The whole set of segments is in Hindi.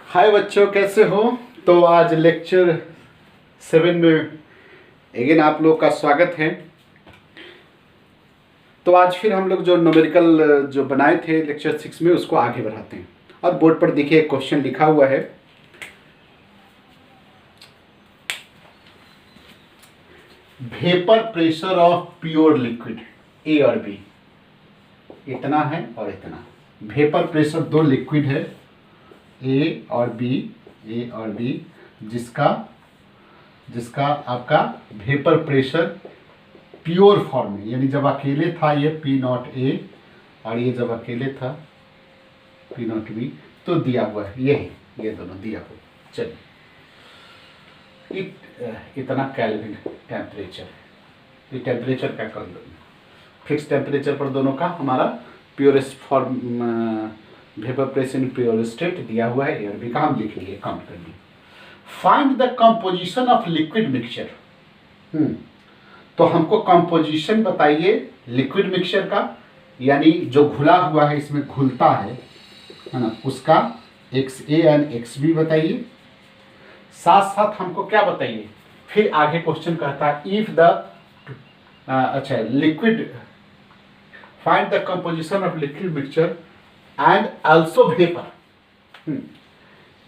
हाय बच्चों, कैसे हो। तो आज लेक्चर 7 में अगेन आप लोग का स्वागत है। तो आज फिर हम लोग जो न्यूमेरिकल जो बनाए थे लेक्चर 6 में उसको आगे बढ़ाते हैं। और बोर्ड पर देखिए एक क्वेश्चन लिखा हुआ है, vapour pressure of pure liquid A और बी, इतना है और इतना। वेपर प्रेशर दो लिक्विड है ए और बी जिसका आपका वेपर प्रेशर प्योर फॉर्म में, यानी जब अकेले था ये पी नॉट ए और ये जब अकेले था पी नॉट बी, तो दिया हुआ है ये दोनों दिया हुआ। चलिए, इतना केल्विन टेम्परेचर, ये टेम्परेचर क्या कर दो, फिक्स टेम्परेचर पर दोनों का हमारा purest form vapour pressure in pure state दिया हुआ है। एयर भी का हम लिख लिए, काउंट कर लिए। Find the composition of liquid mixture. तो हमको कंपोजिशन बताइए लिक्विड मिक्सचर का, यानी जो घुला हुआ है, इसमें घुलता है ना, उसका XA एंड XB बताइए। साथ साथ हमको क्या बताइए, फिर आगे क्वेश्चन कहता है if the liquid, find the composition of liquid mixture and also vapour.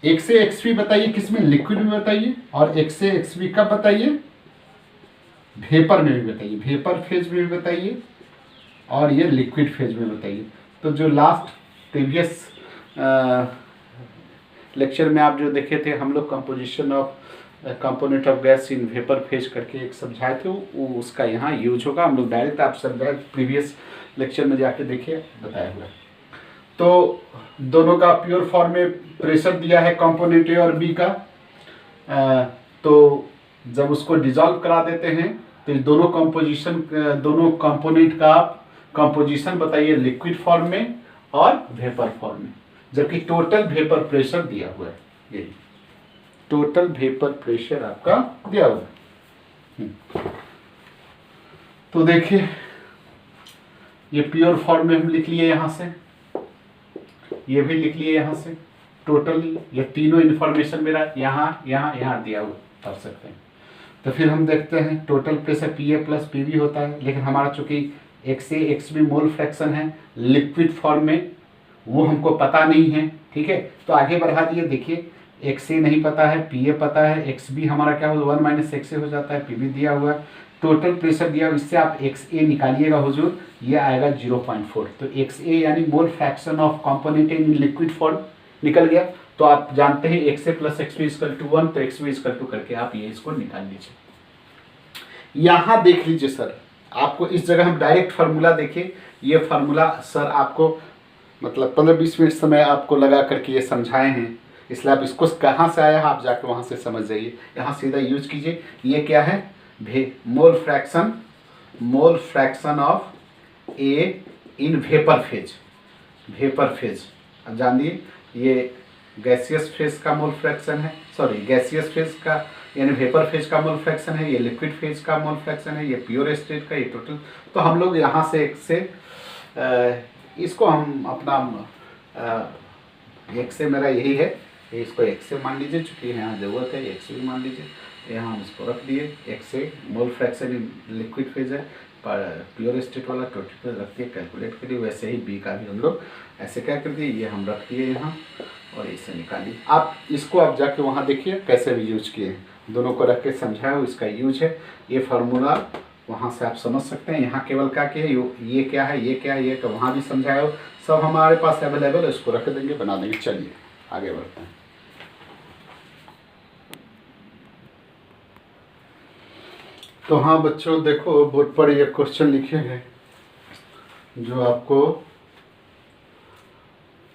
XA XB बताइए, किसमें, लिक्विड में बताइए, और XA XB कब बताइए, वेपर में भी बताइए, वेपर फेज में भी बताइए, और ये लिक्विड फेज में बताइए। तो जो लास्ट प्रीवियस लेक्चर में आप जो देखे थे हम लोग composition of component of gas in vapour phase करके एक समझाए थे, वो उसका यहाँ यूज होगा। हम लोग डायरेक्ट आप समझाए प्रीवियस लेक्चर में जाके देखिए, बताया हुआ। तो दोनों का प्योर फॉर्म में प्रेशर दिया है कंपोनेंट ए और बी का। तो जब उसको डिसॉल्व करा देते हैं तो दोनों कंपोनेंट का कंपोजिशन बताइए लिक्विड फॉर्म में और वेपर फॉर्म में, जबकि टोटल वेपर प्रेशर दिया हुआ है। ये टोटल वेपर प्रेशर आपका दिया हुआ है। तो देखिए, ये प्योर फॉर्म में हम लिख लिए यहाँ से, ये भी लिख लिए यहाँ से। टोटल ये तीनों इन्फॉर्मेशन मेरा यहाँ दिया हुआ कर सकते हैं। तो फिर हम देखते हैं total pressure PA plus PB होता है, लेकिन हमारा चूंकि XA XB मोल फ्रैक्शन है लिक्विड फॉर्म में, वो हमको पता नहीं है। ठीक है, तो आगे बढ़ा दिए। देखिए, XA नहीं पता है, PA पता है, XB हमारा क्या होगा 1 माइनस XA हो जाता है, PB दिया हुआ है, टोटल प्रेशर दिया हुआ। इससे आप XA निकालिएगा हुजूर, ये आएगा 0.4। तो XA यानी mole fraction of component in liquid form निकल गया। तो आप जानते हैं XA plus XB equal to 1, तो XB इक्वल टू करके आप ये इसको निकाल लीजिए। यहाँ देख लीजिए सर, आपको इस जगह हम डायरेक्ट फार्मूला देखिए। ये फार्मूला सर आपको मतलब 15-20 मिनट समय आपको लगा करके ये समझाए हैं, इसलिए आप इसको कहाँ से आया है आप जाके वहाँ से समझ जाइए। यहाँ सीधा यूज कीजिए। ये क्या है, मोल fraction of A in vapour phase. अब जानिए, ये गैसियस फेज का मोल फ्रैक्शन है, गैसियस फेज का यानी वेपर फेज का मोल फ्रैक्शन है, ये लिक्विड फेज का मोल फ्रैक्शन है, ये प्योर स्टेट का, ये टोटल। तो हम लोग यहाँ से एक से इसको हम अपना एक से मेरा यही है, इसको एक से मान लीजिए, चूँकि यहाँ ज़रूरत है, एक से भी मान लीजिए। यहाँ हम इसको रख दिए, एक से mole fraction in liquid phase है, प्योर स्टेट वाला टोटल रख दिए कैलकुलेट करिए। वैसे ही बी का भी हम लोग ऐसे क्या कर दिए, ये हम रख दिए यहाँ और इसे निकालिए। आप इसको आप जाके वहाँ देखिए कैसे भी यूज किए, दोनों को रख के समझाया हो, इसका यूज है। ये फार्मूला वहाँ से आप समझ सकते हैं। यहाँ केवल क्या है, ये क्या है, ये क्या है, ये वहाँ भी समझाया हो, सब हमारे पास अवेलेबल है, इसको रख देंगे, बना देंगे। चलिए आगे बढ़ते हैं। तो हाँ बच्चों, देखो बोर्ड पर ये क्वेश्चन लिखे हैं जो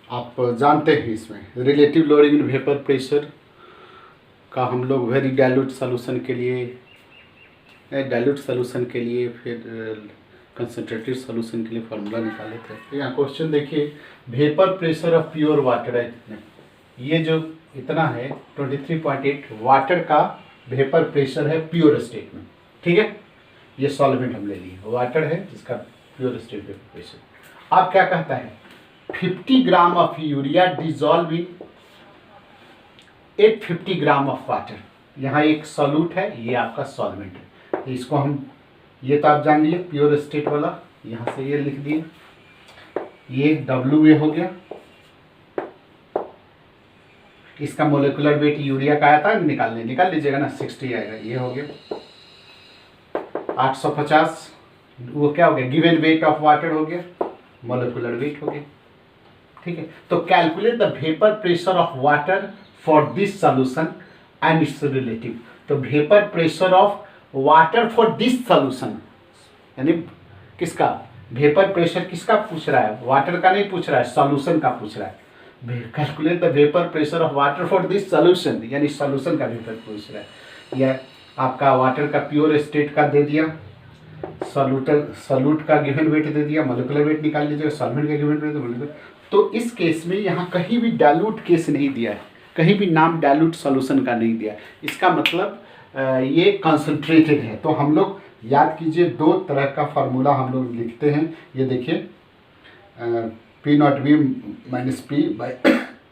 आप जानते हैं। इसमें relative loading in vapour pressure का हम लोग वेरी डाइल्यूट सॉल्यूशन के लिए फिर कंसंट्रेटेड सॉल्यूशन के लिए फार्मूला निकाले थे। तो यहाँ क्वेश्चन देखिए, vapour pressure of pure water है कितने, ये जो इतना है 23.8 वाटर का वेपर प्रेशर है प्योर स्टेट में। ठीक है, ये सॉल्वेंट हम ले लिए, वाटर है जिसका प्योर स्टेट वेपर प्रेशर। अब क्या कहता है, 50 gram of urea dissolve in 850 gram of water. यहाँ एक सॉल्यूट है, ये आपका सॉल्वेंट है। तो इसको हम, ये तो आप जान लिए प्योर स्टेट वाला, यहाँ से ये लिख दिए, ये WA हो गया। इसका मोलिकुलर वेट यूरिया का आया था, निकाल लीजिएगा ना, 60 आएगा। ये हो गया 850, वो क्या हो गया, गिवन वेट ऑफ वाटर हो गया, मोलिकुलर वेट हो गया। ठीक है, तो calculate the vapour pressure of water for this solution and it's relative. तो vapour pressure of water for this solution, यानी किसका वेपर प्रेशर, किसका पूछ रहा है, वाटर का नहीं पूछ रहा है, सॉल्यूशन का पूछ रहा है। Calculate the vapour pressure of water for this solution, यानी सॉल्यूशन का वेपर पूछ रहा है। यह आपका वाटर का प्योर स्टेट का दे दिया, सॉल्यूट का गिवन वेट दे दिया, मोलिकुलर वेट निकाल लीजिएगा, सॉल्वेंट का गिवन वेट। तो इस केस में यहाँ कहीं भी डाइल्यूट केस नहीं दिया है, कहीं भी नाम डाइल्यूट सॉल्यूशन का नहीं दिया। इसका मतलब ये कंसंट्रेटेड है। तो हम लोग याद कीजिए, दो तरह का फार्मूला हम लोग लिखते हैं। ये देखिए P0V minus P by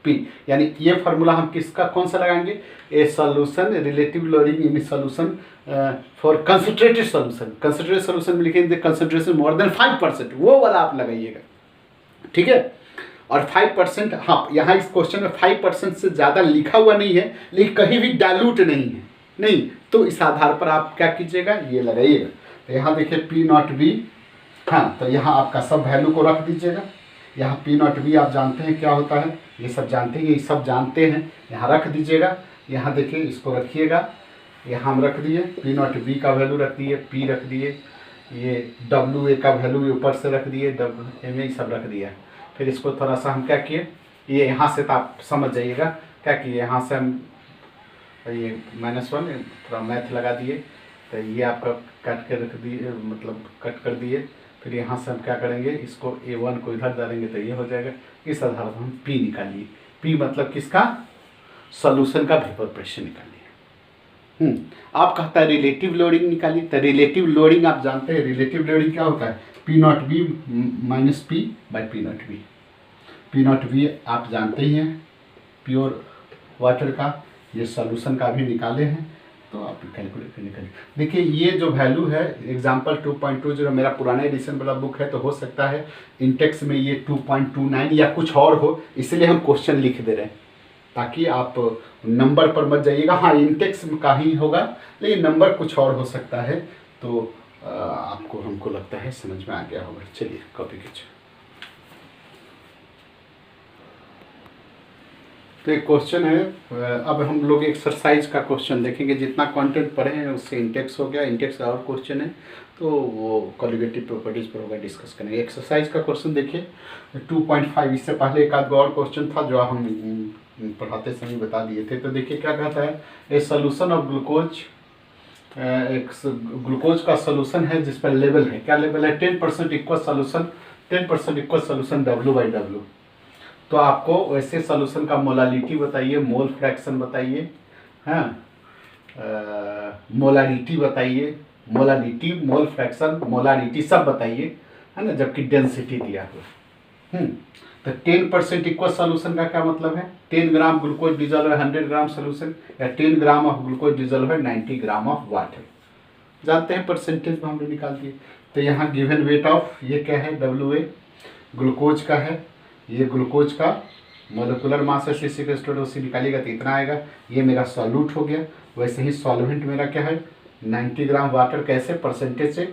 P, यानी ये फार्मूला हम किसका कौन सा लगाएंगे, ए solution relative loading in solution for concentrated solution. Concentrated solution में लिखेंगे कंसंट्रेशन मोर देन 5%, वो वाला आप लगाइएगा। ठीक है, और 5%, हाँ यहाँ इस क्वेश्चन में 5% से ज़्यादा लिखा हुआ नहीं है, लेकिन कहीं भी डाइल्यूट नहीं है, नहीं, तो इस आधार पर आप क्या कीजिएगा, ये लगाइएगा। तो यहाँ देखिए P0V, हाँ तो यहाँ आपका सब वैल्यू को रख दीजिएगा। यहाँ P0V आप जानते हैं क्या होता है, ये सब जानते हैं, ये सब जानते हैं, यहाँ रख दीजिएगा। यहाँ देखिए इसको रखिएगा, यहाँ हम रख दिए P0V का वैल्यू रख दिए, P रख दिए, ये WA का वैल्यू ऊपर से रख दिए, WMA सब रख दिया। फिर इसको थोड़ा सा हम क्या किए, ये यहाँ से तो आप समझ जाइएगा क्या किए, यहाँ से हम ये -1 थोड़ा मैथ लगा दिए, तो ये आपका कट के रख दिए, मतलब कट कर दिए। फिर यहाँ से हम क्या करेंगे, इसको A1 को इधर डालेंगे तो ये हो जाएगा। इस आधार पर हम P निकालिए, P मतलब किसका, सॉल्यूशन का वेपर प्रेशर निकालिए। आप कहता है रिलेटिव लोडिंग निकालिए, तो रिलेटिव लोडिंग आप जानते हैं, रिलेटिव लोडिंग क्या होता है, P0V minus P by P0V। P0V आप जानते ही हैं प्योर वाटर का, ये सॉल्यूशन का भी निकाले हैं, तो आप कैलकुलेट कर निकालिए। देखिए ये जो वैल्यू है एग्जाम्पल 2.20, मेरा पुराना एडिशन वाला बुक है, तो हो सकता है इंटेक्स में ये 2.29 या कुछ और हो, इसलिए हम क्वेश्चन लिख दे रहे हैं ताकि आप नंबर पर मत जाइएगा। हाँ इंटेक्स का ही होगा, लेकिन नंबर कुछ और हो सकता है, तो आपको, हमको लगता है समझ में आ गया होगा। चलिए कॉपी कीजिए। तो एक क्वेश्चन है, अब हम लोग एक्सरसाइज का क्वेश्चन देखेंगे। जितना कंटेंट पढ़े हैं उससे इंटेक्स हो गया, इंटेक्स का और क्वेश्चन है तो वो कॉलिगेटिव प्रॉपर्टीज पर होगा, डिस्कस करेंगे। एक्सरसाइज का क्वेश्चन देखिए 2.5, इससे पहले एक आध और क्वेश्चन था जो हम पढ़ाते समय बता दिए थे। तो देखिए क्या कहता है, ए सोल्यूशन ऑफ ग्लूकोज, एक ग्लूकोज का सोल्यूशन है जिस पर लेवल है, क्या लेवल है, 10% equal solution, 10% equal solution W/W। तो आपको वैसे सोल्यूशन का मोलालिटी बताइए, मोल फ्रैक्शन बताइए, हाँ मोलारिटी बताइए, मोलालिटी, मोल फ्रैक्शन, मोलारिटी सब बताइए, है ना, जबकि डेंसिटी दिया हुआ। तो 10% इक्वल सोल्यूशन का क्या मतलब है, 10 ग्राम ग्लूकोज डिजोल्व है 100 ग्राम सोल्यूशन, या 10 ग्राम ऑफ ग्लूकोज डिजोल्व है 90 ग्राम ऑफ वाटर। जानते हैं परसेंटेज में हमने निकाल दिए। तो यहाँ गिवन वेट ऑफ, ये क्या है, WA ग्लूकोज का है, ये ग्लूकोज का मोलिकुलर मास है C6H12O निकालिएगा तो इतना आएगा। ये मेरा सॉल्यूट हो गया। वैसे ही सॉल्वेंट मेरा क्या है, 90 ग्राम वाटर, कैसे परसेंटेज से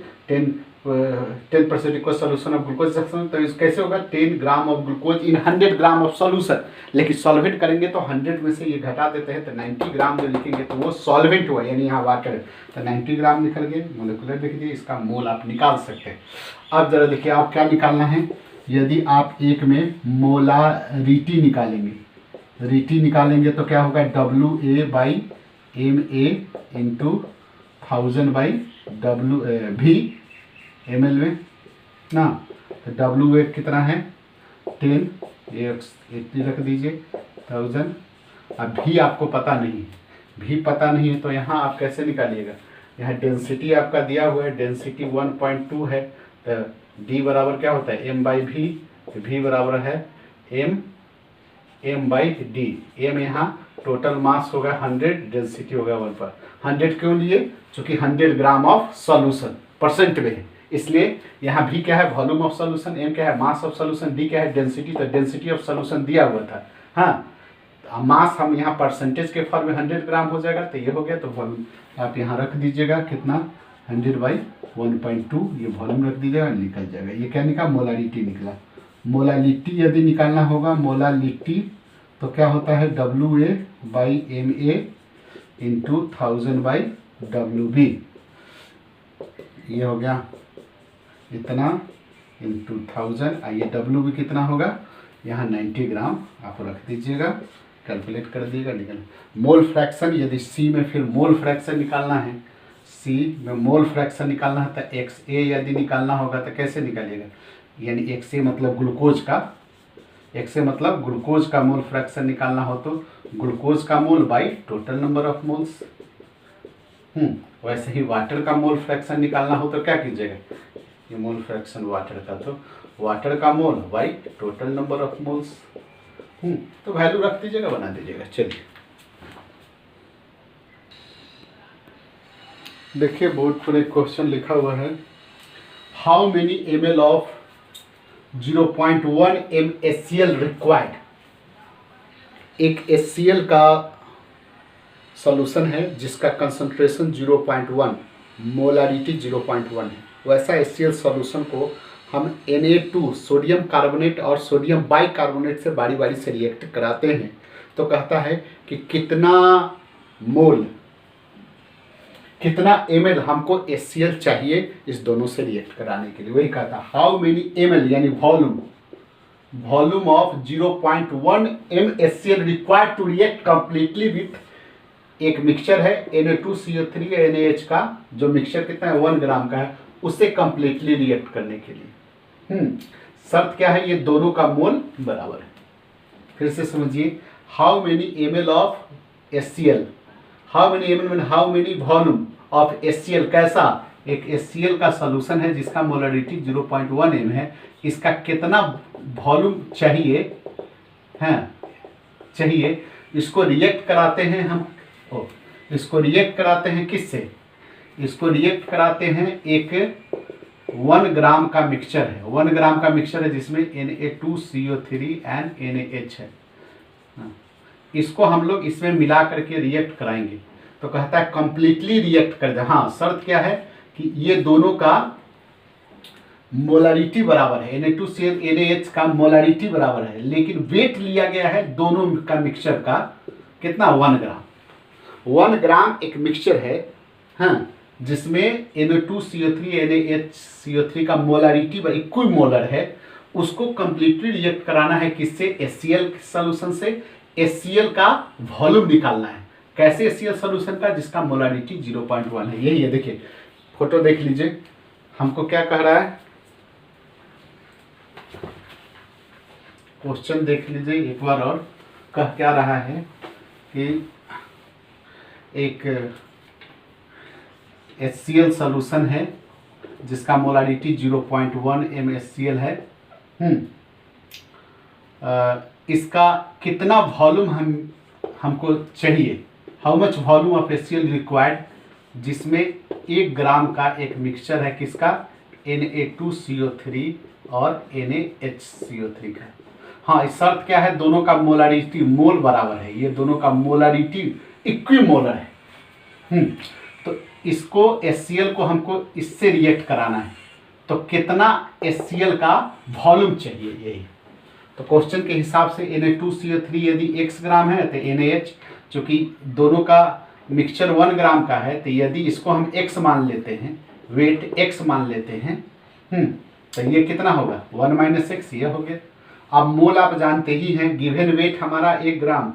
10% इक्वल सोल्यूशन ऑफ ग्लूकोज, तो इस कैसे होगा 10 gram of glucose in 100 gram of solution. लेकिन सॉल्वेंट करेंगे तो 100 में से ये घटा देते हैं, तो 90 ग्राम जो लिखेंगे तो वो सॉल्वेंट हुआ, यानी यहाँ वाटर है, तो 90 ग्राम निकल गए। मोलिकुलर लिख दिए, इसका मोल आप निकाल सकते हैं। अब जरा देखिए आप क्या निकालना है, यदि आप एक में मोलारिटी निकालेंगे, रीटी निकालेंगे तो क्या होगा, WA/MA इंटू 1000/W ml में ना। तो WA कितना है 10, ये 80 रख दीजिए 1000। अब भी आपको पता नहीं, भी पता नहीं है तो यहाँ आप कैसे निकालिएगा, यहाँ डेंसिटी आपका दिया हुआ है, डेंसिटी 1.2 है, तो D बराबर क्या होता है M/V, V बराबर है M m by D. m यहाँ टोटल मास होगा 100, डेंसिटी होगा 1 पर। 100 क्यों लिए? चूंकि 100 ग्राम ऑफ सॉल्यूशन परसेंट में है, इसलिए यहाँ भी क्या है? Volume of solution. m क्या है? Mass of solution. d क्या है? डेंसिटी। तो डेंसिटी ऑफ सॉल्यूशन दिया हुआ था। हाँ, मास हम यहाँ परसेंटेज के फॉर्म में 100 ग्राम हो जाएगा, तो ये हो गया। तो वॉल्यूम आप यहाँ रख दीजिएगा, कितना? 100 बाई 1.2, ये वॉल्यूम रख दीजिएगा, निकल जाएगा। ये क्या निकला? मोलारिटी निकला। मोलालिटी यदि निकालना होगा, मोलालिटी तो क्या होता है? WA by MA into 1000 by WB। ये हो गया इतना इंटू 1000। आइए WB कितना होगा? यहाँ 90 ग्राम आप रख दीजिएगा, कैलकुलेट कर दिएगा, निकल। मोल फ्रैक्शन, यदि C में फिर मोल फ्रैक्शन निकालना है, C में मोल फ्रैक्शन निकालना है, तो XA यदि निकालना होगा तो कैसे निकालिएगा? यानी XA मतलब ग्लूकोज का, XA मतलब ग्लूकोज का मोल फ्रैक्शन निकालना हो तो ग्लूकोज का mole by total number of moles. वैसे ही वाटर का मोल फ्रैक्शन निकालना हो तो क्या कीजिएगा? ये मोल फ्रैक्शन वाटर का, तो वाटर का mole by total number of moles. तो वैल्यू रख दीजिएगा, बना दीजिएगा। चलिए देखिए, बोर्ड पर एक क्वेश्चन लिखा हुआ है, how many ml of 0.1 MSCl required. एक HCl का सॉल्यूशन है जिसका कंसंट्रेशन 0.1, मोलारिटी 0.1 है। वैसा HCl सॉल्यूशन को हम Na2 सोडियम कार्बोनेट और सोडियम बाइकार्बोनेट से बारी बारी से रिएक्ट कराते हैं। तो कहता है कि कितना मोल, कितना ml हमको HCl चाहिए इस दोनों से रिएक्ट कराने के लिए। वही कहता है हाउ मेनी ml यानी volume of 0.1 MSCl required to react completely with. एक मिक्सचर है Na2CO3 NaH का, जो मिक्सचर कितना है? 1 ग्राम का है, उससे कंप्लीटली रिएक्ट करने के लिए। शर्त क्या है? ये दोनों का मोल बराबर है। फिर से समझिए, how many ml of HCl, how many ml mean how many volume of HCl। कैसा? एक HCl का सॉल्यूशन है जिसका मोलरिटी 0.1 m है, इसका कितना वॉल्यूम चाहिए? चाहिए। इसको रिएक्ट कराते हैं हम, इसको रिएक्ट कराते हैं किससे? इसको रिएक्ट कराते हैं एक 1 ग्राम का मिक्सचर है। 1 ग्राम का मिक्सचर है जिसमें Na2CO3 एंड NaH है। इसको हम लोग इसमें मिला करके रिएक्ट कराएंगे। तो कहता है कंप्लीटली रिएक्ट कर दे। हाँ, शर्त क्या है कि ये दोनों का मोलारिटी बराबर है, Na2CO NaH का मोलारिटी बराबर है, लेकिन वेट लिया गया है दोनों का मिक्सचर का कितना? 1 ग्राम। 1 ग्राम एक मिक्सचर है, हाँ, जिसमें Na2CO3 NaHCO3 का मोलारिटी इक्वल मोलर है। उसको कंप्लीटली रिएक्ट कराना है किससे? HCl सॉल्यूशन से। HCl का वॉल्यूम निकालना है। कैसे? HCl सॉल्यूशन का जिसका मोलारिटी 0.1 है। यही है, देखिए फोटो देख लीजिए। हमको क्या कह रहा है? क्वेश्चन देख लीजिए एक बार और। कह क्या रहा है कि एक HCl सॉल्यूशन है जिसका मोलारिटी 0.1 MSCl है। इसका कितना वॉल्यूम हमको चाहिए? How much volume of HCl required, जिसमें 1 ग्राम का एक मिक्सचर है किसका? Na2CO3 और NaHCO3 का। हाँ, इस शर्त क्या है? दोनों का मोलारिटी मोल बराबर है। ये दोनों का मोलारिटी इक्विमोलर है। तो इसको HCl को हमको इससे रिएक्ट कराना है, तो कितना HCl का वॉल्यूम चाहिए? यही तो क्वेश्चन के हिसाब से Na2CO3 यदि x ग्राम है तो NaH, चूँकि दोनों का मिक्सचर 1 ग्राम का है, तो यदि इसको हम x मान लेते हैं, वेट x मान लेते हैं, तो ये कितना होगा? 1 - x, ये हो गया। अब मोल आप जानते ही हैं, गिवन वेट हमारा 1 ग्राम।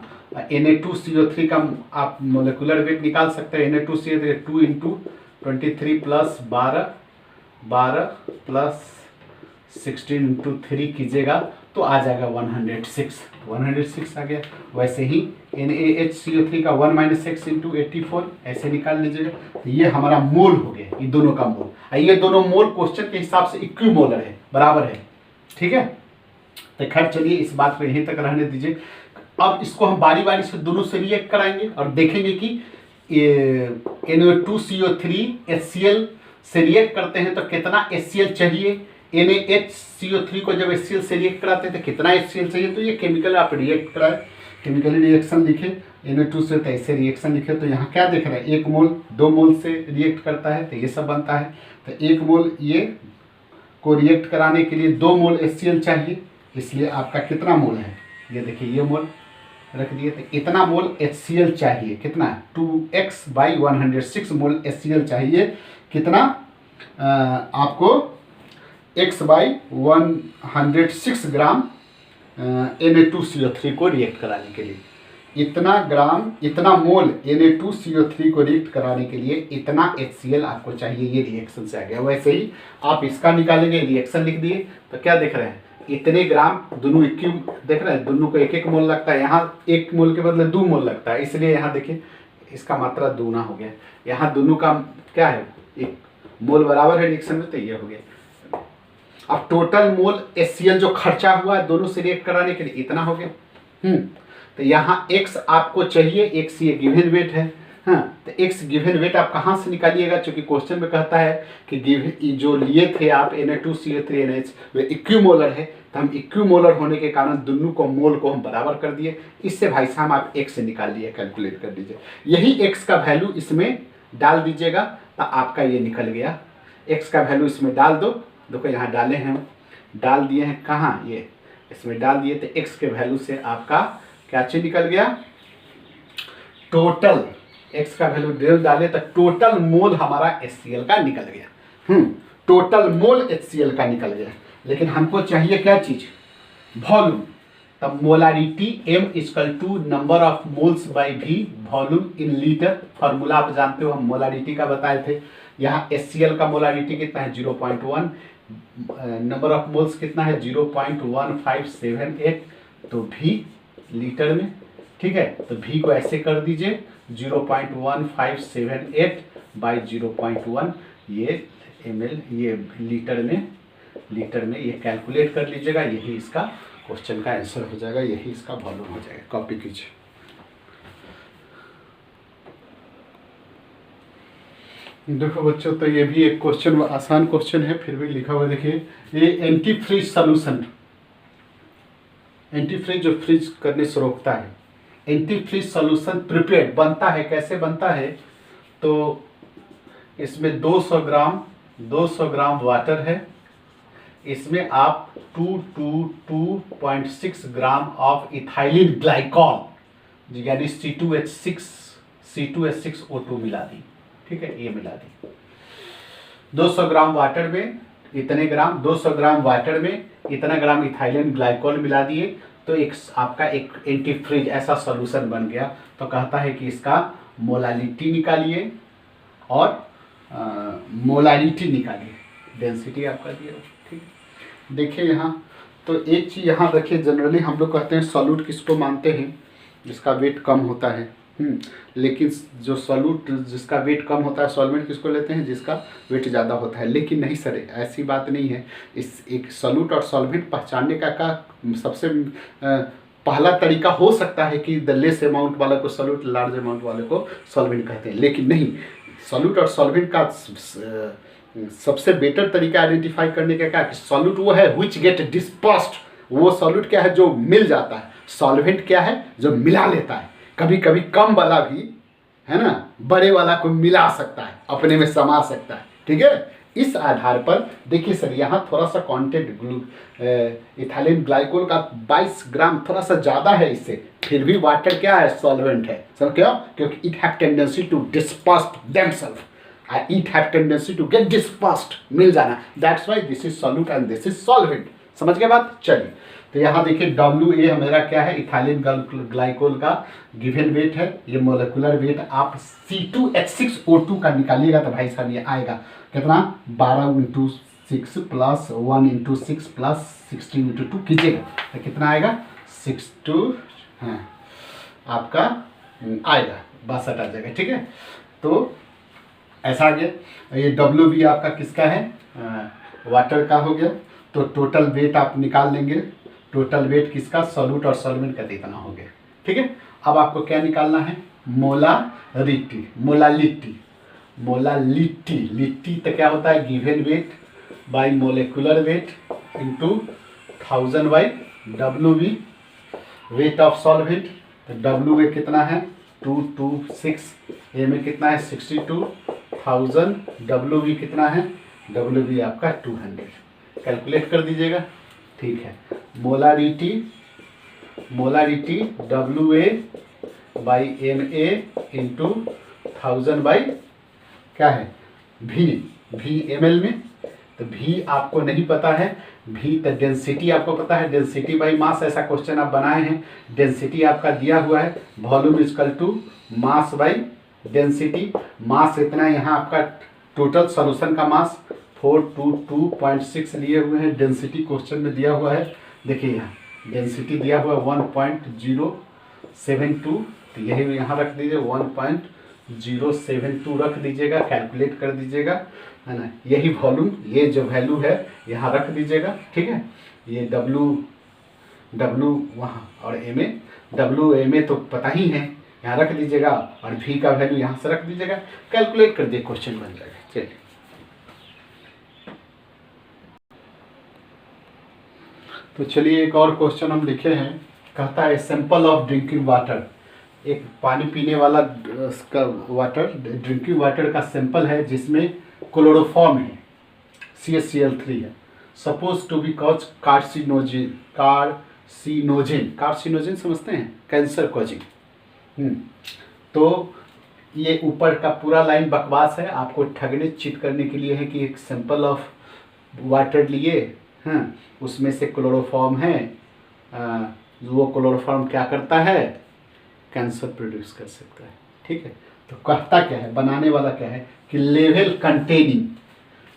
Na2CO3 का आप मोलिकुलर वेट निकाल सकते हैं। Na2CO3 2 × 23 प्लस 12 प्लस 16 × 3 कीजिएगा तो आ जाएगा 106 आ गया। वैसे ही NaHCO3 का 1 - x × 84 ऐसे निकाल लीजिएगा। तो ये हमारा मोल हो गया, ये दोनों का मोल। ये दोनों मोल क्वेश्चन के हिसाब से इक्विमोलर है, बराबर है। ठीक है, तो खैर चलिए इस बात को यहीं तक रहने दीजिए। अब इसको हम बारी बारी से दोनों से रिएक्ट कराएंगे और देखेंगे कि NO2CO3 HCl से रिएक्ट करते हैं तो कितना HCl चाहिए, NaHCO3 को जब HCl से रिएक्ट कराते हैं तो कितना HCl चाहिए। तो ये केमिकल आप रिएक्ट कराए, केमिकल रिएक्शन लिखे, NO2 से तो ऐसे रिएक्शन लिखे। तो यहाँ क्या देख रहे हैं, 1 मोल 2 मोल से रिएक्ट करता है तो ये सब बनता है। तो 1 मोल ये को रिएक्ट कराने के लिए 2 मोल HCl चाहिए, इसलिए आपका कितना मोल है, ये देखिए ये मोल रख दिए। तो इतना मोल HCl चाहिए, कितना 2x/106 मोल HCl चाहिए। कितना आपको x/106 ग्राम Na2CO3 को रिएक्ट कराने के लिए, इतना मोल Na2CO3 को रिएक्ट कराने के लिए इतना HCl आपको चाहिए। ये रिएक्शन से आ गया। वैसे ही आप इसका निकालेंगे, रिएक्शन लिख दिए तो क्या देख रहे हैं, इतने ग्राम, दोनों देख रहे हैं, दोनों को 1-1 मोल लगता है। यहाँ 1 मोल के बदले 2 मोल लगता है, इसलिए यहाँ देखिए इसका मात्रा दूना हो गया। यहाँ दोनों का क्या है, 1 मोल बराबर है रिएक्शन में, तो ये हो गया। अब टोटल मोल HCl जो खर्चा हुआ है दोनों से रिएक्ट कराने के लिए इतना हो गया। तो यहाँ x आपको चाहिए, x ये गिवन वेट है। हाँ, तो x गिवन वेट आप कहाँ से निकालिएगा, क्योंकि क्वेश्चन में कहता है कि गिवन जो लिए थे आप Na2CO3 NH वे इक्विमोलर है। तो हम इक्विमोलर होने के कारण दोनों को मोल को हम बराबर कर दिए। इससे भाई साहब आप x निकाल लिए, कैलकुलेट कर लीजिए। यही x का वैल्यू इसमें डाल दीजिएगा तो आपका ये निकल गया। x का वैल्यू इसमें डाल दो, देखो यहाँ डाले हैं, डाल दिए हैं, कहाँ ये इसमें डाल दिए। तो x के वैल्यू से आपका क्या चीज निकल गया, टोटल x का वैल्यू डाले तो टोटल मोल हमारा HCl का निकल गया। टोटल मोल HCl का निकल गया। लेकिन हमको चाहिए क्या चीज, वॉल्यूम। तब molarity M = number of moles bye V, volume in litre. Formula आप जानते हो, हम मोलारिटी का बताए थे। यहाँ HCl का मोलारिटी कितना है 0.1, नंबर ऑफ मोल्स कितना है 0.1578, तो V लीटर में, ठीक है। तो V को ऐसे कर दीजिए 0.1578 बाई 0.1, ये ml, ये लीटर में ये कैलकुलेट कर लीजिएगा। यही इसका क्वेश्चन का आंसर हो जाएगा, यही इसका वॉल्यूम हो जाएगा। कॉपी कीजिए। देखो बच्चों, तो ये भी एक क्वेश्चन, आसान क्वेश्चन है, फिर भी लिखा हुआ देखिए। ये anti freeze solution, anti freeze जो फ्रीज करने से रोकता है, एंटी फ्रीज सॉल्यूशन प्रिपेयर्ड बनता है, कैसे बनता है, तो इसमें 200 ग्राम वाटर है, इसमें आप 2.6 ग्राम ऑफ इथाइलिन ग्लाइकॉल यानी C2H6O2 मिला दी, ठीक है, ये मिला दी। 200 ग्राम वाटर में इतने ग्राम, 200 ग्राम वाटर में इतना ग्राम इथाइलिन ग्लाइकॉल मिला दिए, तो एक आपका एक एंटी फ्रीज ऐसा सॉल्यूशन बन गया। तो कहता है कि इसका मोलालिटी निकालिए और मोलालिटी निकालिए, डेंसिटी आपका दिया, ठीक है। देखिए यहाँ तो एक चीज़ यहाँ रखिए, जनरली हम लोग कहते हैं सॉल्यूट किसको मानते हैं, जिसका वेट कम होता है। लेकिन जो सॉल्यूट जिसका वेट कम होता है, सॉल्वेंट किसको लेते हैं, जिसका वेट ज़्यादा होता है। लेकिन नहीं सर, ऐसी बात नहीं है। इस एक सॉल्यूट और सॉल्वेंट पहचानने का सबसे पहला तरीका हो सकता है कि द लेस अमाउंट वाले को सॉल्यूट, लार्ज अमाउंट वाले को सॉल्वेंट कहते हैं। लेकिन नहीं, सॉल्यूट और सॉल्वेंट का सबसे बेटर तरीका आइडेंटिफाई करने का क्या है, सॉल्यूट वो है विच गेट डिस्पर्स्ड, वो सॉल्यूट क्या है जो मिल जाता है, सॉल्वेंट क्या है जो मिला लेता है। कभी कभी कम वाला भी है ना बड़े वाला को मिला सकता है, अपने में समा सकता है, ठीक है। इस आधार पर देखिए सर, यहाँ थोड़ा सा कंटेंट इथाइलिन ग्लाइकोल का 22 ग्राम थोड़ा सा ज़्यादा है इससे, फिर भी वाटर क्या है, सॉल्वेंट है। सर क्यों, क्योंकि it have tendency to dispersed themself, it have tendency to get dispersed, मिल जाना, that's why this is solute and this is solvent. समझ गए बात। चलिए, तो यहाँ देखिए WA मेरा क्या है, इथाइलिन ग्लाइकोल का गिवन वेट है, ये मोलिकुलर वेट आप C2H6O2 का निकालिएगा तो भाई साहब ये आएगा कितना, 12 × 6 प्लस 1 × 6 प्लस 16 × 2 कीजिएगा तो कितना आएगा, 62 आपका आएगा, 62 आ जाएगा, ठीक है। तो ऐसा आ गया। ये WB आपका किसका है, वाटर का हो गया। तो टोटल वेट आप निकाल लेंगे, टोटल वेट किसका, सॉल्यूट और सॉल्वेंट का इतना हो गया, ठीक है। अब आपको क्या निकालना है, मोलारिटी, मोलालिटी, मोलालिटी, लिट्टी तो क्या होता है, given weight by molecular weight into 1000 by WV, wait of solvent. तो WV कितना है 226, ए में कितना है 62,000, WV कितना है, WV आपका 200, कैलकुलेट कर दीजिएगा। ठीक है, molarity, molarity WA by MA into 1000 by क्या है V ml में। तो V आपको नहीं पता है, V तो डेंसिटी आपको पता है, डेंसिटी बाई मास, ऐसा क्वेश्चन आप बनाए हैं, डेंसिटी आपका दिया हुआ है, volume equal to mass by density. Mass इतना, यहाँ आपका टोटल सॉल्यूशन का मास 422.6 लिए हुए हैं, डेंसिटी क्वेश्चन में दिया हुआ है, देखिए यहाँ डेंसिटी दिया हुआ है 1.072, तो यही यहाँ रख दीजिए 1.072 रख दीजिएगा, कैलकुलेट कर दीजिएगा, है ना। यही वॉल्यूम, ये जो वैल्यू है यहाँ रख दीजिएगा, ठीक है। ये W वहाँ और MA तो पता ही है, यहाँ रख दीजिएगा, और V का वैल्यू यहाँ से रख दीजिएगा, कैलकुलेट कर दिए, क्वेश्चन बन जाएगा। चलिए, तो चलिए एक और क्वेश्चन हम लिखे हैं, कहता है सैंपल ऑफ ड्रिंकिंग वाटर, एक पानी पीने वाला का वाटर, ड्रिंकिंग वाटर का सैंपल है जिसमें क्लोरोफॉर्म है, CaCl3 है, suppose to be cause carcinogen, carcinogen समझते हैं, कैंसर कॉजिंग। तो ये ऊपर का पूरा लाइन बकवास है, आपको ठगने चीट करने के लिए है कि एक सैंपल ऑफ वाटर लिए, हाँ, उसमें से क्लोरोफॉर्म है, वो क्लोरोफॉर्म क्या करता है, कैंसर प्रोड्यूस कर सकता है, ठीक है। तो कहता क्या है, बनाने वाला क्या है कि लेवल कंटेनिंग,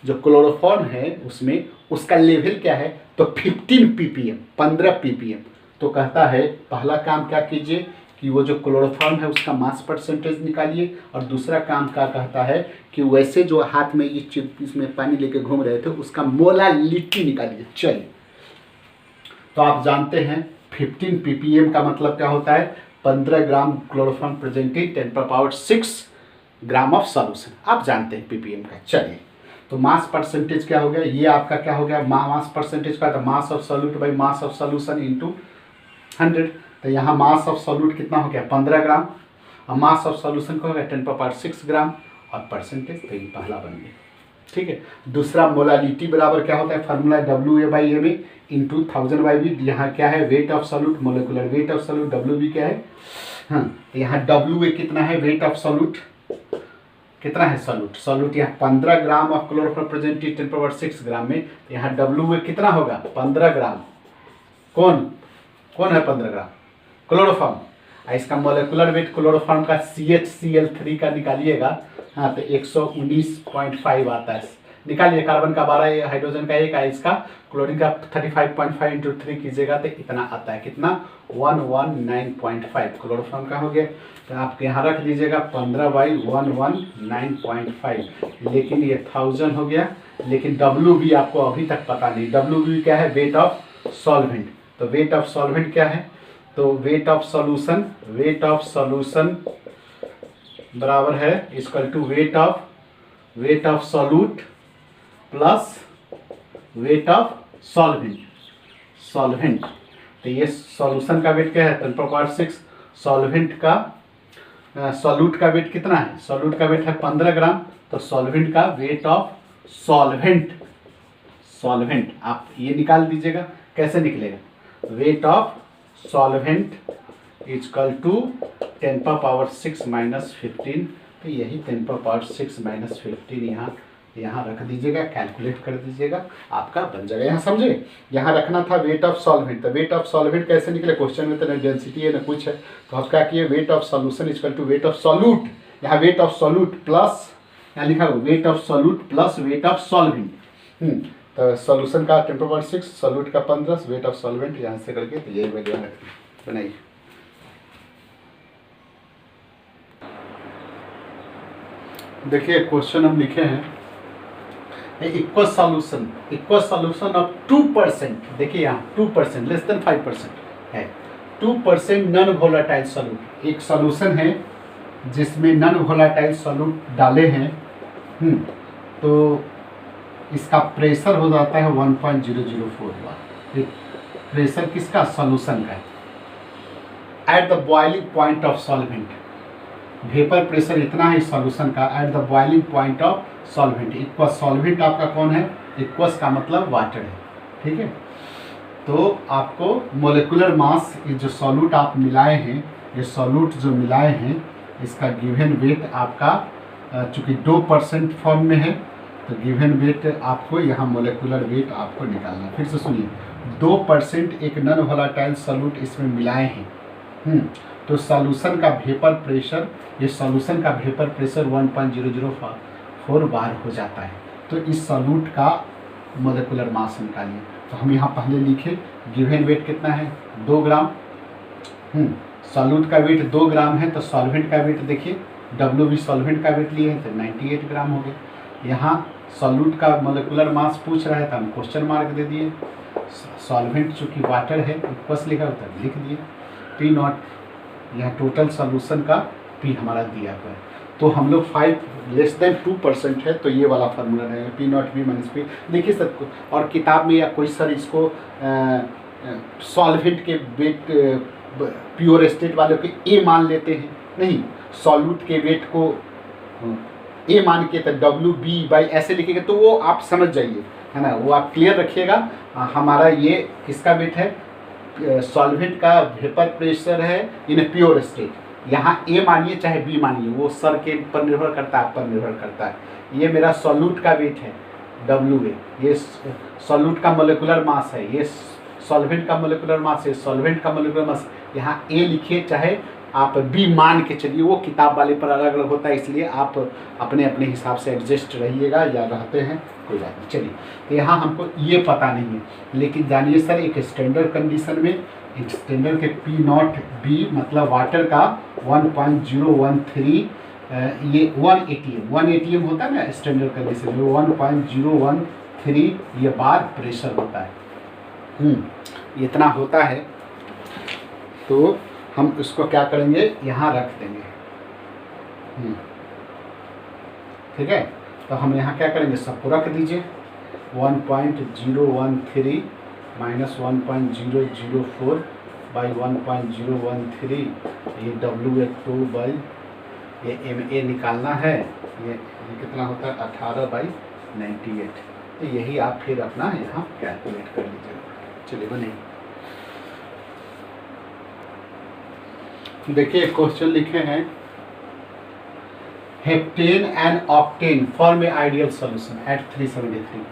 जो क्लोरोफॉर्म है उसमें उसका लेवल क्या है, तो 15 ppm, 15 ppm। तो कहता है पहला काम क्या कीजिए कि वो जो क्लोरोफॉर्म है उसका मास परसेंटेज निकालिए, और दूसरा काम क्या कहता है कि वैसे जो हाथ में ये चिप इसमें पानी लेके घूम रहे थे उसका मोलालिटी निकालिए। चलिए, तो आप जानते हैं 15 ppm का मतलब क्या होता है, 15 gram chloroform presented 10⁻⁶ gram of solution, आप जानते हैं ppm का। चलिए, तो मास परसेंटेज क्या हो गया, ये आपका क्या हो गया, मास परसेंटेज का था mass of solute by mass of solution into 100। तो यहाँ मास ऑफ सॉल्यूट कितना हो गया 15 ग्राम, और मास ऑफ सॉल्यूशन का हो गया 10⁻⁶ ग्राम, और परसेंटेज तो ये पहला बन गया, ठीक है। दूसरा मोलालिटी बराबर क्या होता है, formula WA/MA into 1000 by V, यहाँ क्या है weight of solute, molecular weight of solute, WB क्या है, हाँ, तो यहाँ WA कितना है, वेट ऑफ सॉल्यूट कितना है, सॉल्यूट यहाँ 15 ग्राम ऑफ क्लोरोफॉर्म प्रेजेंटेड 10⁻⁶ ग्राम में, तो यहाँ WA कितना होगा 15 ग्राम, कौन है 15 ग्राम, क्लोरोफॉर्म। इसका मोलिकुलर वेट क्लोरोफॉर्म का CHCl3 का निकालिएगा, हाँ, तो 119.5 आता है, निकालिए, कार्बन का 12, हाइड्रोजन का 1, इसका क्लोरीन का 35.5 इंटू 3 कीजिएगा तो इतना आता है, कितना 119.5 क्लोरोफॉर्म का हो गया। तो आप यहाँ रख दीजिएगा 15/119.5, लेकिन ये 1000 हो गया, लेकिन WB आपको अभी तक पता नहीं, WB क्या है, वेट ऑफ सॉल्वेंट। तो वेट ऑफ सॉल्वेंट क्या है, तो वेट ऑफ सॉल्यूशन बराबर है equal to weight of solute plus weight of solvent. तो ये सॉल्यूशन का वेट क्या है 10⁻⁶, सॉल्वेंट का सॉल्यूट का वेट कितना है, सॉल्यूट का वेट है 15 ग्राम, तो सॉल्वेंट का वेट ऑफ सॉल्वेंट आप ये निकाल दीजिएगा, कैसे निकलेगा, weight of solvent equal to 10⁻⁶ minus 15, तो यही 10⁻⁶ माइनस 15 यहाँ रख दीजिएगा, कैलकुलेट कर दीजिएगा, आपका बन जाएगा। यहाँ समझे, यहाँ रखना था वेट ऑफ सॉल्वेंट, तो वेट ऑफ सॉल्वेंट कैसे निकले, क्वेश्चन में तो न डेंसिटी है न कुछ है, तो आप क्या किए, weight of solution equal to weight of solute, यहाँ वेट ऑफ सॉल्यूट प्लस, यहाँ लिखा हुआ weight of solute plus weight of solvent, तो सॉल्यूशन का 10⁻⁶, सॉल्यूट का 15, वेट ऑफ सॉल्वेंट यहाँ से करके, तो यही वैल्यू बनाइए। देखिए क्वेश्चन हम लिखे हैं, इक्वल सॉल्यूशन ऑफ 2%, देखिए यहाँ 2% लेस देन 5% है, 2% नॉन वोलेटाइल सॉल्यूट, एक सॉल्यूशन है जिसमें नॉन वोलेटाइल सॉल्यूट डाले हैं, तो इसका प्रेशर हो जाता है 1.004 बार। प्रेशर किसका? सॉल्यूशन का। At the boiling point of solvent, vapour pressure इतना है सॉल्यूशन का at the boiling point of solvent. Equals solvent आपका कौन है? इक्वस का मतलब वाटर है, ठीक है। तो आपको मोलिकुलर मास, ये जो सॉल्यूट आप मिलाए हैं, ये सॉल्यूट जो मिलाए हैं, इसका गिवन वेट आपका चूँकि 2% फॉर्म में है, तो गिवन वेट आपको यहाँ मोलिकुलर वेट आपको निकालना। फिर से सुनिए, 2% एक नॉन वोलेटाइल सॉल्यूट इसमें मिलाए हैं, तो सॉल्यूशन का वेपर प्रेशर, ये सॉल्यूशन का वेपर प्रेशर 1.004 बार हो जाता है। तो इस सॉल्यूट का मोलिकुलर मास निकालिए। तो हम यहाँ पहले लिखे गिवन वेट कितना है? 2 ग्राम। सॉल्यूट का वेट 2 ग्राम है, तो सॉल्वेंट का वेट देखिए, WB सॉल्वेंट का वेट लिए हैं तो 98 ग्राम हो गए। यहाँ सॉल्यूट का मोलिकुलर मास पूछ रहा है तो हम क्वेश्चन मार्क दे दिए। सॉल्वेंट चूँकि वाटर है, इक्वस लिखा होता है, लिख दिए P नॉट, यहाँ टोटल सॉल्यूशन का P हमारा दिया हुआ है। तो हम लोग 5<2% है, तो ये वाला फार्मूला रहेगा P not B minus P। देखिए सर, और किताब में या कोई सर इसको सॉल्वेंट के वेट प्योर स्टेट वाले के A मान लेते हैं, नहीं, सॉल्यूट के वेट को A मान के तो WB ऐसे लिखेंगे, तो वो आप समझ जाइए, है ना, वो आप क्लियर रखिएगा। हमारा ये किसका वेट है? सॉल्वेंट का वेपर प्रेशर है इन प्योर स्टेट। यहाँ A मानिए चाहे B मानिए, वो सर के ऊपर निर्भर करता है, आप पर निर्भर करता है। ये मेरा सॉल्यूट का वेट है WA, ये सॉल्यूट का मोलिकुलर मास है, ये सॉल्वेंट का मोलिकुलर मास है, सॉल्वेंट का मोलिकुलर मास। यहाँ A लिखिए चाहे आप B मान के चलिए, वो किताब वाले पर अलग अलग होता है, इसलिए आप अपने अपने हिसाब से एडजस्ट रहिएगा या रहते हैं, कोई बात नहीं। चलिए, तो यहाँ हमको ये पता नहीं है, लेकिन जानिए सर, एक स्टैंडर्ड कंडीशन में, एक स्टैंडर्ड के P नॉट B मतलब वाटर का 1.013, ये 1 ATM होता है ना स्टैंडर्ड कंडीशन में, 1.013 ये बार प्रेशर होता है। इतना होता है, तो हम इसको क्या करेंगे? यहाँ रख देंगे, ठीक है। तो हम यहाँ क्या करेंगे? सबको रख दीजिए, 1.013 माइनस 1.004 बाई 1.013, ये WA2 बाई ये MA निकालना है, ये कितना होता है? 18/98। तो यही आप फिर अपना यहाँ कैलकुलेट कर लीजिएगा। चलिए बने, देखिए क्वेश्चन लिखे हैं, heptane and octane form a ideal solution at 373।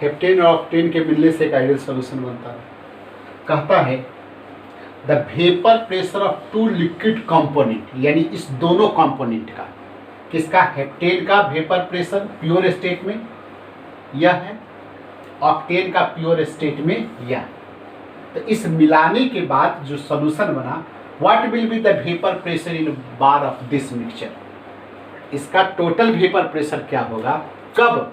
Heptane और ऑक्टेन के मिलने से एक आइडियल सॉल्यूशन बनता है। कहता है the vapour pressure of 2 liquid component, यानी इस दोनों कंपोनेंट का, किसका? हेप्टेन का वेपर प्रेशर प्योर स्टेट में यह है, ऑक्टेन का प्योर स्टेट में यह। तो इस मिलाने के बाद जो सॉल्यूशन बना, what will be the vapour pressure in bar of this mixture, इसका टोटल वेपर प्रेशर क्या होगा? कब?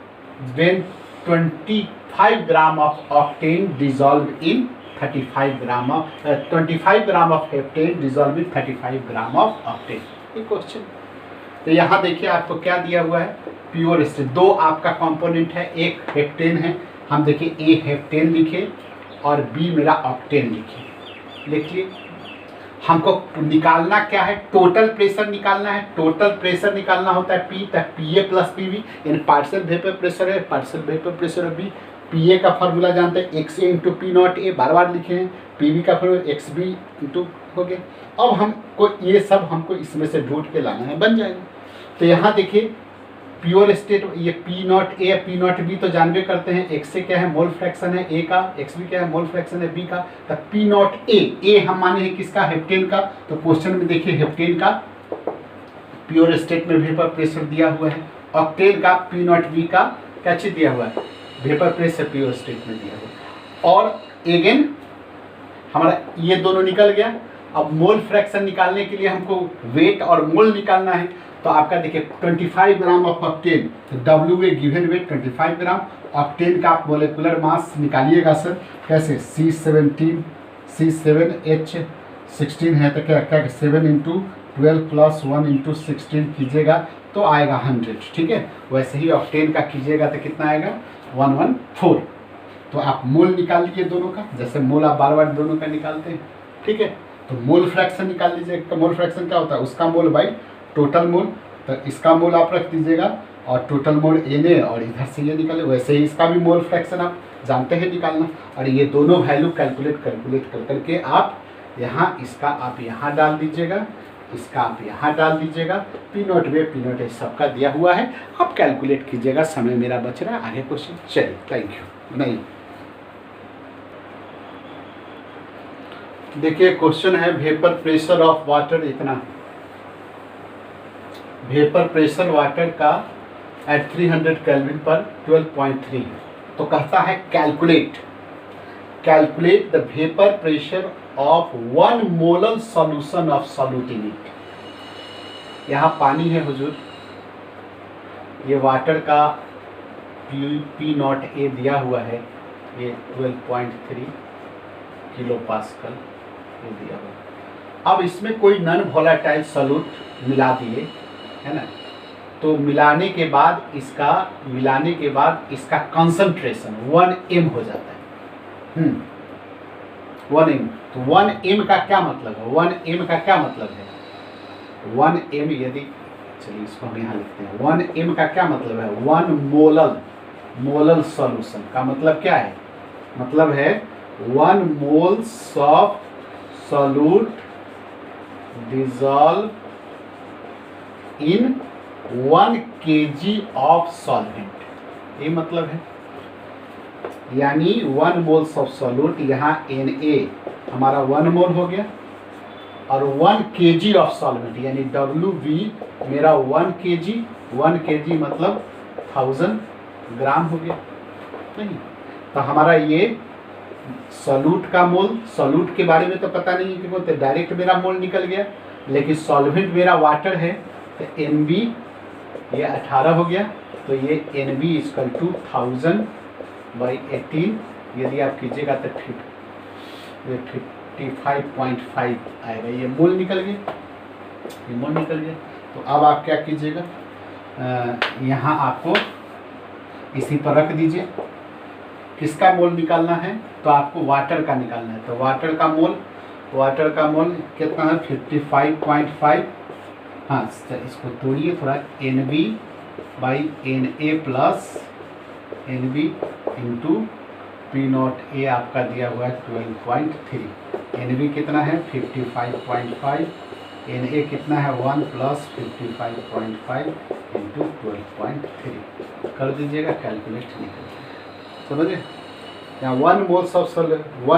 When 25 gram of octane dissolve in 25 gram of heptane dissolve in 35 gram of octane. ये क्वेश्चन। तो यहाँ देखिए आपको क्या दिया हुआ है? प्योर स्टेट, 2 आपका कंपोनेंट है, एक हेप्टेन है, हम देखिए A हेप्टेन लिखे और B मेरा ऑक्टेन लिखे, लिखिए। हमको निकालना क्या है? टोटल प्रेशर निकालना है। टोटल प्रेशर निकालना होता है P तक PA प्लस PB, यानी पार्शियल वेपर प्रेशर है, पार्शियल वेपर प्रेशर है B। PA का फार्मूला जानते हैं, XA into P not A, बार बार लिखे हैं। PB का फार्मूला XB इंटू हो गया। अब हमको ये सब हमको इसमें से ढूंढ के लाना है, बन जाएगा। तो यहाँ देखिए प्योर स्टेट, ये P not A P not B तो जानवे करते हैं, X से क्या है? मोल फ्रैक्शन है A का, XB क्या है? मोल फ्रैक्शन है B का। तब P नॉट A हम माने हैं किसका? हेप्टेन का। तो क्वेश्चन में देखिए हेप्टेन का प्योर स्टेट में वेपर प्रेशर दिया हुआ है, ऑक्टेन का P नॉट B का क्या चीज दिया हुआ है? वेपर प्रेशर प्योर स्टेट में दिया हुआ। और अगेन हमारा ये दोनों निकल गया। अब मोल फ्रैक्शन निकालने के लिए हमको वेट और मोल निकालना है। तो आपका देखिए 25 ग्राम ऑफ ऑक्टेन, तो WA गिवन वेट 25 ग्राम। ऑक्टेन का आप मोलिकुलर मास निकालिएगा सर, कैसे? C17 C7H16 है तो क्या क्या 7 इंटू 12 प्लस 1 इंटू 16 कीजिएगा तो आएगा 100, ठीक है। वैसे ही ऑक्टेन का कीजिएगा तो कितना आएगा 114। तो आप मोल निकाल लीजिए दोनों का, जैसे मोल आप बार बार दोनों का निकालते हैं, ठीक है। तो मोल फ्रैक्शन निकाल लीजिए। मोल फ्रैक्शन क्या होता है, उसका मोल बाई टोटल मोल। तो इसका मोल आप रख दीजिएगा और टोटल मोल Na और इधर से ये निकाले। वैसे ही इसका भी मोल फ्रैक्शन आप जानते हैं निकालना। और ये दोनों वैल्यू कैलकुलेट कर करके आप यहाँ इसका आप यहाँ डाल दीजिएगा, इसका आप यहाँ डाल दीजिएगा। P नोट वे P नोट सबका दिया हुआ है, आप कैलकुलेट कीजिएगा। समय मेरा बच रहा है, आगे क्वेश्चन चलिए। Thank you. नहीं देखिए क्वेश्चन है वेपर प्रेशर ऑफ वाटर इतना, वेपर प्रेशर वाटर का एट 300 केल्विन पर 12.3। तो कहता है calculate the vapour pressure of 1 molar solution of solute in it. यहाँ पानी है हुजूर, ये वाटर का P नॉट A दिया हुआ है, ये 12.3 किलो पास्कल ये दिया हुआ। अब इसमें कोई नॉन वोलेटाइल सॉल्यूट मिला दिए, है ना। तो मिलाने के बाद इसका कंसंट्रेशन 1 m हो जाता है। 1 m। तो 1 m का क्या मतलब है, 1 m का क्या मतलब है, 1 m यदि, चलिए इसको हम यहाँ लिखते हैं। 1 m का क्या मतलब है, 1 मोलर सॉल्यूशन का मतलब क्या है, मतलब है 1 moles of solute dissolve in 1 kg of solvent, ये मतलब है। यानी 1 मोल्स ऑफ सॉल्यूट, यहाँ Na हमारा 1 मोल हो गया और 1 kg ऑफ सॉल्वेंट यानी Wv मेरा 1 kg मतलब 1000 ग्राम हो गया। नहीं तो हमारा ये सॉल्यूट का मोल, सॉल्यूट के बारे में तो पता नहीं कि बोलते, डायरेक्ट मेरा मोल निकल गया। लेकिन सॉल्वेंट मेरा वाटर है तो Nb ये 18 हो गया। तो ये Nb इक्वल टू 1000/18 यदि आप कीजिएगा तो 55.5 आएगा। ये मोल निकल गया, ये मोल निकल गया। तो अब आप क्या कीजिएगा, यहाँ आपको इसी पर रख दीजिए। किसका मोल निकालना है, तो आपको वाटर का निकालना है। तो वाटर का मोल कितना है 55.5। हाँ इसको तोड़िए थोड़ा, Nb/Na plus Nb into P not A आपका दिया हुआ है 12.3। Nb कितना है 55.5, Na कितना है 1 प्लस 55.5 इंटू 12.3 कर दीजिएगा, कैलकुलेट निकल जाएगा। समझे। यहाँ 1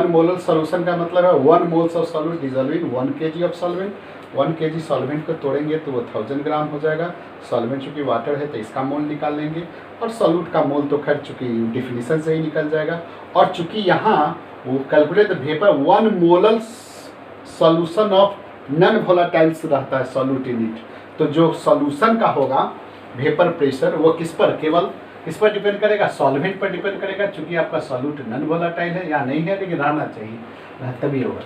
मोलर सॉल्यूशन का मतलब है 1 moles of solute dissolving 1 kg of solvent. 1 kg solvent को तोड़ेंगे तो वो 1000 ग्राम हो जाएगा। सॉल्वेंट चूँकि वाटर है तो इसका मोल निकाल लेंगे, और सॉल्यूट का मोल तो खैर चूँकि डिफिनीशन से ही निकल जाएगा। और चूँकि यहाँ वो calculate the vapour 1 molar solution of non volatiles रहता है सॉल्यूट इन इट। तो जो सॉल्यूशन का होगा वेपर प्रेशर वो किस पर डिपेंड करेगा, सॉल्वेंट पर डिपेंड करेगा। चूँकि आपका सॉल्यूट नॉन वोलेटाइल है या नहीं है, लेकिन रहना चाहिए, तभी होगा।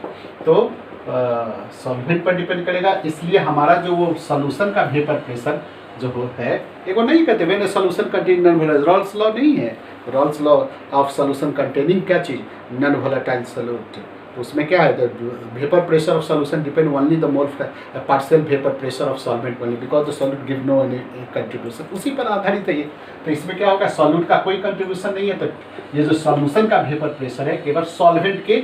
तो सॉल्वेंट पर डिपेंड करेगा। इसलिए हमारा जो वो सॉल्यूशन का वेपर प्रेशर जो है, एक नहीं कहते मैंने solution containing non volatile, Raoult's law नहीं है, Raoult's law of solution containing क्या चीज़, नॉन वोलेटाइल सॉल्यूट। उसमें क्या है, vapour pressure of solution depend only the mole partial vapour pressure of solvent only because the solute give no any contribution, उसी पर आधारित है ये। तो इसमें क्या होगा, सॉल्यूट का कोई कंट्रीब्यूशन नहीं है। तो ये जो सॉल्यूशन का वेपर प्रेशर है केवल सॉल्वेंट के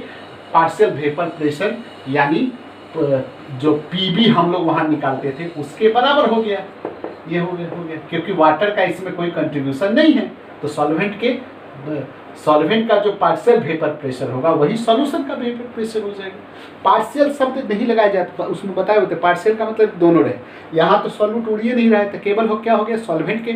पार्शियल वेपर प्रेशर यानी जो पीबी हम लोग वहाँ निकालते थे उसके बराबर हो गया। ये हो गया क्योंकि वाटर का इसमें कोई कंट्रीब्यूशन नहीं है। तो सॉल्वेंट का जो पार्शियल वेपर प्रेशर होगा वही सॉल्यूशन का वेपर प्रेशर हो जाएगा। पार्शियल शब्द नहीं लगाया जाता, उसमें बताए होते पार्शियल का मतलब दोनों रहे। यहाँ तो सॉल्यूट उड़िए नहीं रहे, तो केवल क्या हो गया, सॉल्वेंट के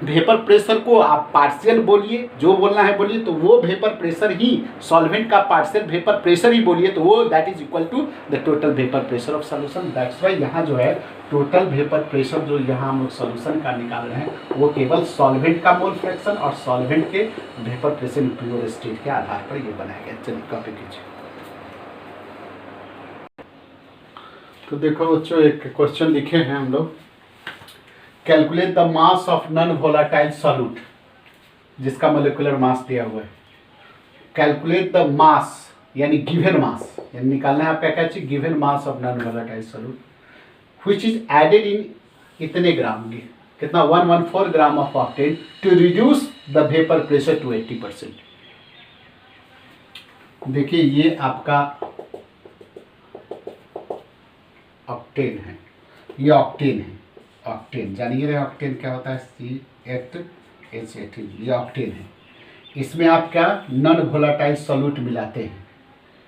वेपर प्रेशर को आप पार्शियल बोलिए, जो बोलना है बोलिए, तो वो वेपर प्रेशर ही सॉल्वेंट का पार्शियल वेपर प्रेशर ही बोलिए, तो वो that is equal to the total vapour pressure of solution. That's why यहाँ जो है टोटल वेपर प्रेशर जो यहाँ हम लोग सॉल्यूशन का निकाल रहे हैं वो केवल सॉल्वेंट का मोल फ्रैक्शन और सॉल्वेंट के vapour pressure in pure state के आधार पर ये बनाया गया। चलिए कॉपी कीजिए। तो देखो बच्चों, एक क्वेश्चन लिखे हैं हम लोग, calculate the mass of non volatile solute, जिसका मोलिकुलर मास दिया हुआ है। कैलकुलेट द मास यानी गिवन मास, यानी निकालना है आपका क्या चीज, given mass of non volatile solute which is added in इतने ग्राम, कितना 114 gram of octane to reduce the vapour pressure to 80%। देखिए ये आपका ऑक्टेन है, ये ऑक्टेन है, ऑक्टेन जानिए रहे ऑक्टेन क्या होता है, C8H18, ये ऑक्टेन है। इसमें आप क्या नॉन वोलाटाइल सॉल्यूट मिलाते हैं,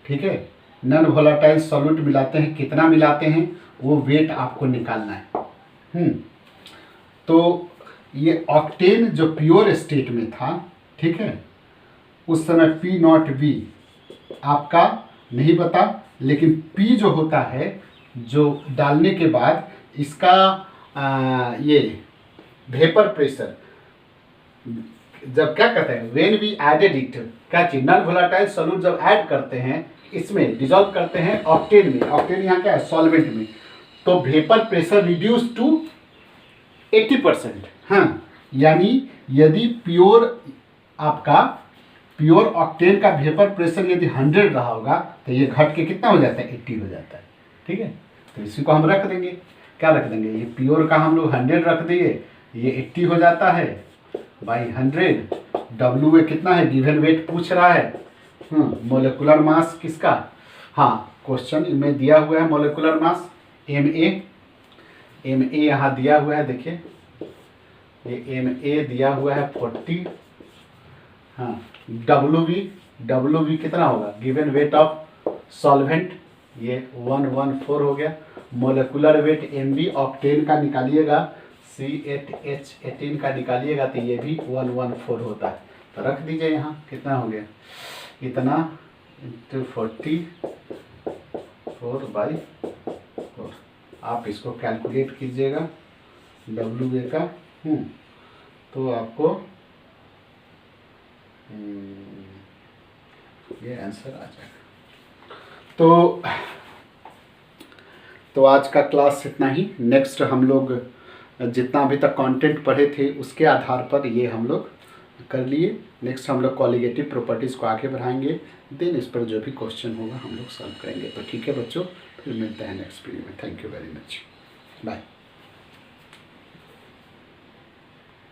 ठीक है, नॉन वोलाटाइल सॉल्यूट मिलाते हैं, कितना मिलाते हैं वो वेट आपको निकालना है। तो ये ऑक्टेन जो प्योर स्टेट में था, ठीक है, उस समय P0V आपका नहीं पता, लेकिन P जो होता है, जो डालने के बाद इसका ये वेपर प्रेशर जब क्या कहते हैं, व्हेन वी एडेड इट, क्या चीज, नॉन वोलाटाइल सॉल्यूट जब ऐड करते हैं इसमें, डिजॉल्व करते हैं ऑक्टेन में, ऑक्टेन यहाँ क्या है सॉल्वेंट में, तो वेपर प्रेशर रिड्यूस टू 80%। हाँ, यानी यदि प्योर आपका प्योर ऑक्टेन का वेपर प्रेशर यदि 100 रहा होगा तो ये घट के कितना हो जाता है, 80 हो जाता है, ठीक है। तो इसी को हम रख देंगे, क्या रख देंगे, ये प्योर का हम लोग 100 रख दिए, ये 80 हो जाता है बाई 100। डब्ल्यू ए कितना है, गिवन वेट पूछ रहा है, मोलिकुलर मास किसका, हाँ क्वेश्चन में दिया हुआ है मोलिकुलर मास एम ए यहाँ दिया हुआ है, देखिए ये एम ए दिया हुआ है 40। हाँ, डब्ल्यू वी कितना होगा, गिवन वेट ऑफ सॉल्वेंट, ये 114 हो गया। Molecular weight M B octane का निकालिएगा, C8H18 का निकालिएगा तो ये भी 114 होता है। तो रख दीजिए यहाँ कितना हो गया, इतना इंटू 44/4। आप इसको कैलकुलेट कीजिएगा डब्ल्यू ए का, तो आपको ये आंसर आ जाएगा। तो आज का क्लास इतना ही। नेक्स्ट हम लोग जितना अभी तक कंटेंट पढ़े थे उसके आधार पर ये हम लोग कर लिए। नेक्स्ट हम लोग कॉलिगेटिव प्रॉपर्टीज़ को आगे बढ़ाएंगे, देन इस पर जो भी क्वेश्चन होगा हम लोग सॉल्व करेंगे। तो ठीक है बच्चों, फिर मिलते हैं नेक्स्ट वीडियो में। Thank you very much, bye.